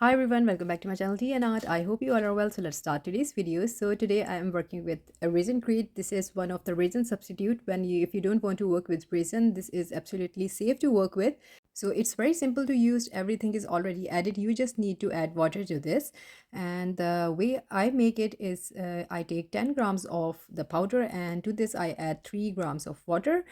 Hi everyone, welcome back to my channel Tea&Art. I hope you all are well. So let's start today's video. So today I am working with a Resincrete. This is one of the resin substitute. If you don't want to work with resin, this is absolutely safe to work with. So it's very simple to use. Everything is already added. You just need to add water to this. And the way I make it is I take 10 grams of the powder, and to this I add 3 grams of water.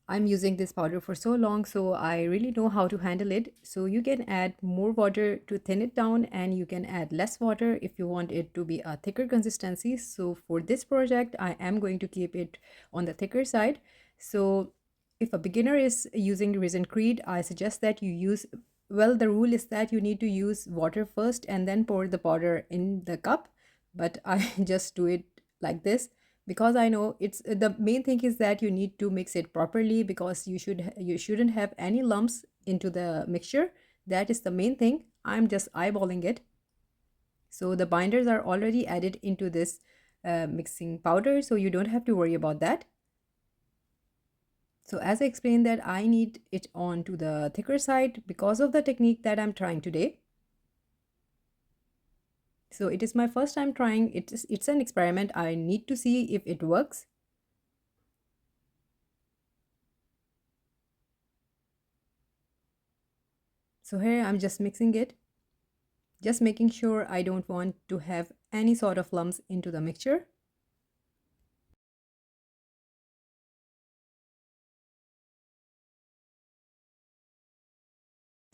I'm using this powder for so long, so I really know how to handle it. So you can add more water to thin it down, and you can add less water if you want it to be a thicker consistency. So for this project, I am going to keep it on the thicker side. So if a beginner is using Resincrete, I suggest that you use, well, the rule is that you need to use water first and then pour the powder in the cup. But I just do it like this because I know it's the main thing is that you need to mix it properly, because you shouldn't have any lumps into the mixture. That is the main thing. I'm just eyeballing it. So the binders are already added into this mixing powder, so you don't have to worry about that. So as I explained, that I need it on to the thicker side because of the technique that I'm trying today. So it is my first time trying. It's an experiment. I need to see if it works. So here I'm just mixing it, just making sure I don't want to have any sort of lumps into the mixture.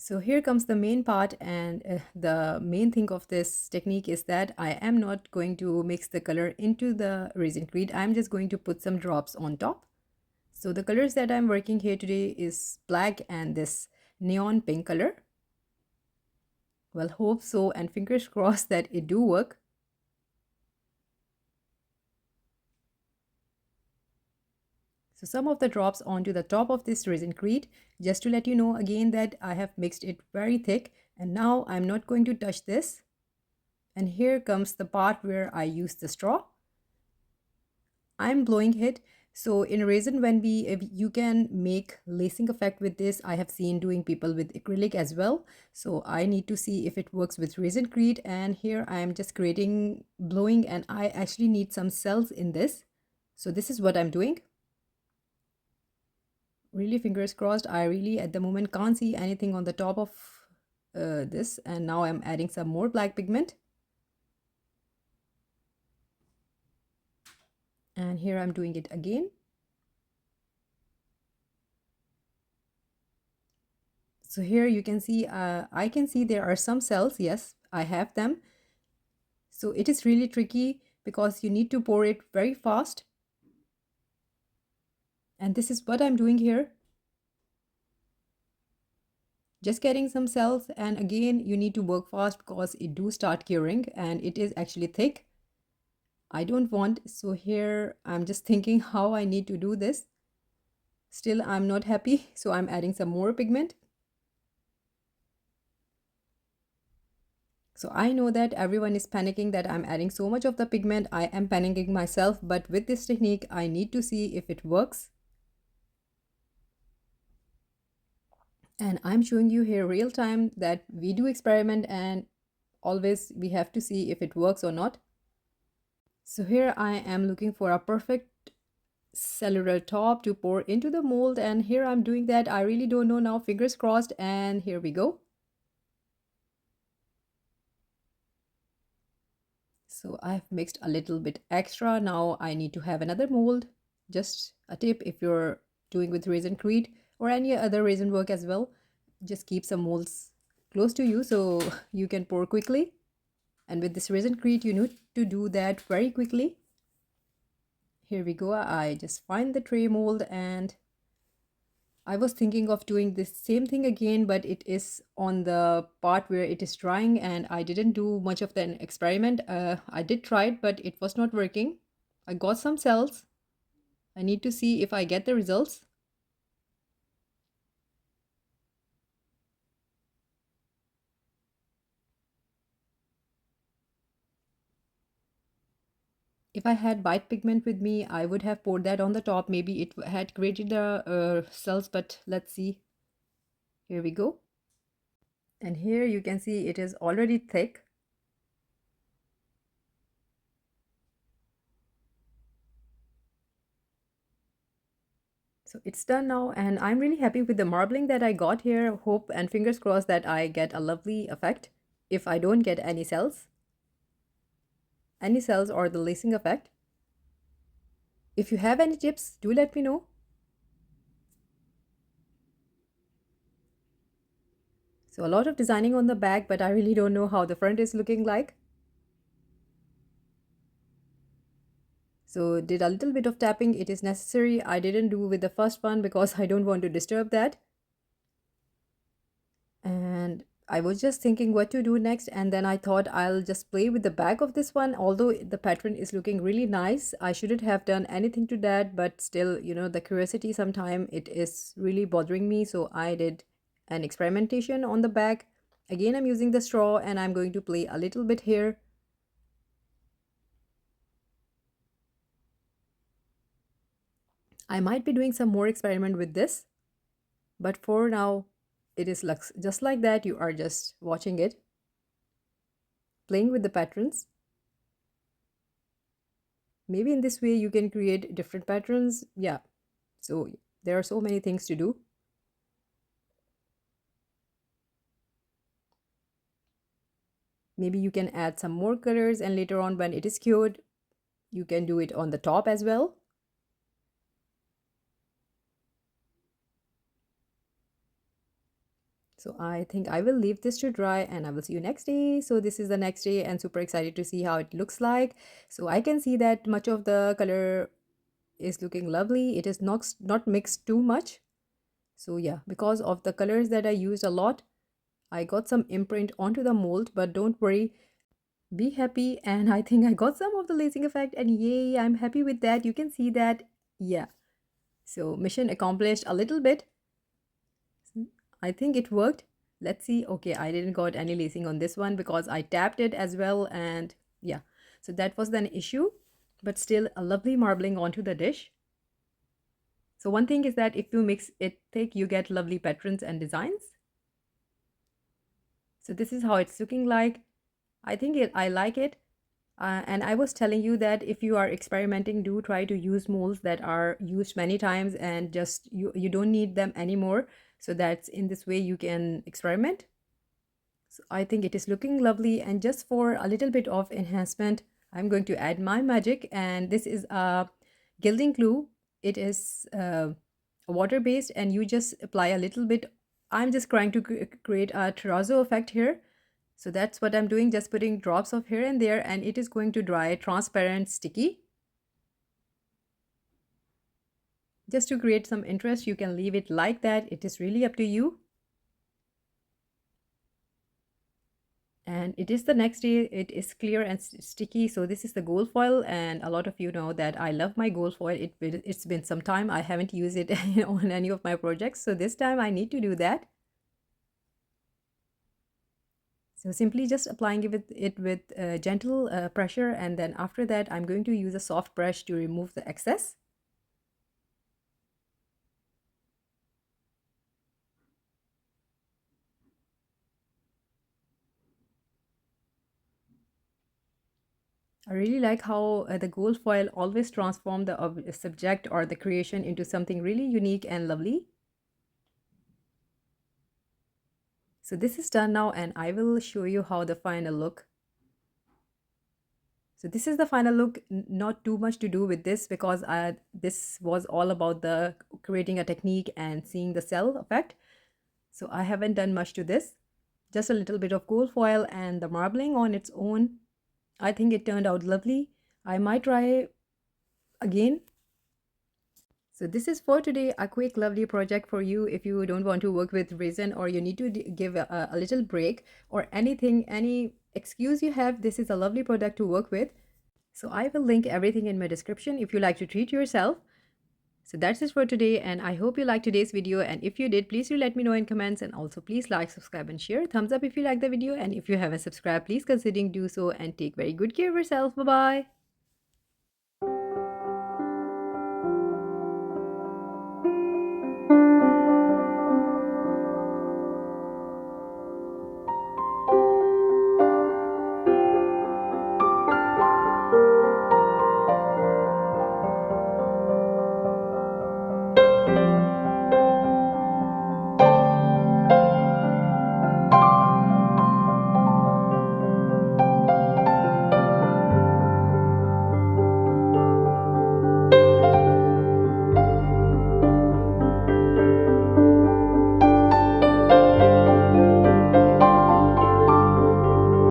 So here comes the main part, and the main thing of this technique is that I am not going to mix the color into the Resincrete. I'm just going to put some drops on top. So the colors that I'm working here today is black and this neon pink color. Well, hope so, and fingers crossed that it do work. So some of the drops onto the top of this Resincrete, just to let you know again that I have mixed it very thick, and now I'm not going to touch this. And here comes the part where I use the straw. I'm blowing it. So in resin, if you can make lacing effect with this, I have seen doing people with acrylic as well. So I need to see if it works with Resincrete, and here I am just creating blowing, and I actually need some cells in this. So this is what I'm doing. Really fingers crossed. I really at the moment can't see anything on the top of this, and now I'm adding some more black pigment, and here I'm doing it again. So here you can see I can see there are some cells. Yes, I have them. So it is really tricky because you need to pour it very fast, and this is what I'm doing here, just getting some cells. And again, you need to work fast because it do start curing, and it is actually thick. I don't want, so here I'm just thinking how I need to do this. Still I'm not happy, so I'm adding some more pigment. So I know that everyone is panicking that I'm adding so much of the pigment. I am panicking myself, but with this technique I need to see if it works. And I'm showing you here real time that we do experiment, and always we have to see if it works or not. So here I am looking for a perfect cellular top to pour into the mold, and here I'm doing that. I really don't know now, fingers crossed, and here we go. So I've mixed a little bit extra. Now I need to have another mold. Just a tip, if you're doing with Resincrete or any other resin work as well, just keep some molds close to you so you can pour quickly. And with this Resincrete, you need to do that very quickly. Here we go. I just find the tray mold, and I was thinking of doing this same thing again, but it is on the part where it is drying, and I didn't do much of the experiment. I did try it, but it was not working. I got some cells. I need to see if I get the results. If I had white pigment with me, I would have poured that on the top. Maybe it had created the cells, but let's see. Here we go. And here you can see it is already thick. So it's done now, and I'm really happy with the marbling that I got here. Hope and fingers crossed that I get a lovely effect if I don't get any cells or the lacing effect. If you have any tips, do let me know. So a lot of designing on the back, but I really don't know how the front is looking like. So did a little bit of tapping, it is necessary. I didn't do with the first one because I don't want to disturb that. And I was just thinking what to do next, and then I thought I'll just play with the back of this one. Although the pattern is looking really nice, I shouldn't have done anything to that, but still, you know, the curiosity sometime it is really bothering me. So I did an experimentation on the back. Again, I'm using the straw and I'm going to play a little bit here. I might be doing some more experiment with this, but for now it is just like that. You are just watching it, playing with the patterns. Maybe in this way you can create different patterns. Yeah, so there are so many things to do. Maybe you can add some more colors, and later on when it is cured you can do it on the top as well. So I think I will leave this to dry and I will see you next day. So this is the next day and super excited to see how it looks like. So I can see that much of the color is looking lovely. It is not mixed too much. So yeah, because of the colors that I used a lot, I got some imprint onto the mold, but don't worry, be happy. And I think I got some of the lacing effect, and yay, I'm happy with that. You can see that. Yeah, so mission accomplished a little bit. I think it worked. Let's see. Okay, I didn't got any lacing on this one because I tapped it as well, and yeah, so that was an issue, but still a lovely marbling onto the dish. So one thing is that if you mix it thick, you get lovely patterns and designs. So this is how it's looking like. I think I like it. And I was telling you that if you are experimenting, do try to use molds that are used many times and just you don't need them anymore. So that's in this way you can experiment. So I think it is looking lovely, and just for a little bit of enhancement, I'm going to add my magic, and this is a gilding glue. It is water based, and you just apply a little bit. I'm just trying to create a terrazzo effect here. So that's what I'm doing, just putting drops of here and there, and it is going to dry transparent sticky. Just to create some interest, you can leave it like that. It is really up to you. And it is the next day. It is clear and sticky. So this is the gold foil, and a lot of you know that I love my gold foil. It's been some time I haven't used it on any of my projects, so this time I need to do that. So simply just applying it with gentle pressure, and then after that I'm going to use a soft brush to remove the excess. I really like how the gold foil always transforms the subject or the creation into something really unique and lovely. So this is done now, and I will show you how the final look. So this is the final look. Not too much to do with this because this was all about the creating a technique and seeing the cell effect. So I haven't done much to this. Just a little bit of gold foil and the marbling on its own. I think it turned out lovely. I might try again. So this is for today, a quick lovely project for you if you don't want to work with resin, or you need to give a little break, or anything, any excuse you have. This is a lovely product to work with. So I will link everything in my description if you like to treat yourself. So that's it for today, and I hope you liked today's video, and if you did, please do let me know in comments, and also please like, subscribe and share. Thumbs up if you like the video, and if you haven't subscribed, please consider do so, and take very good care of yourself. Bye bye.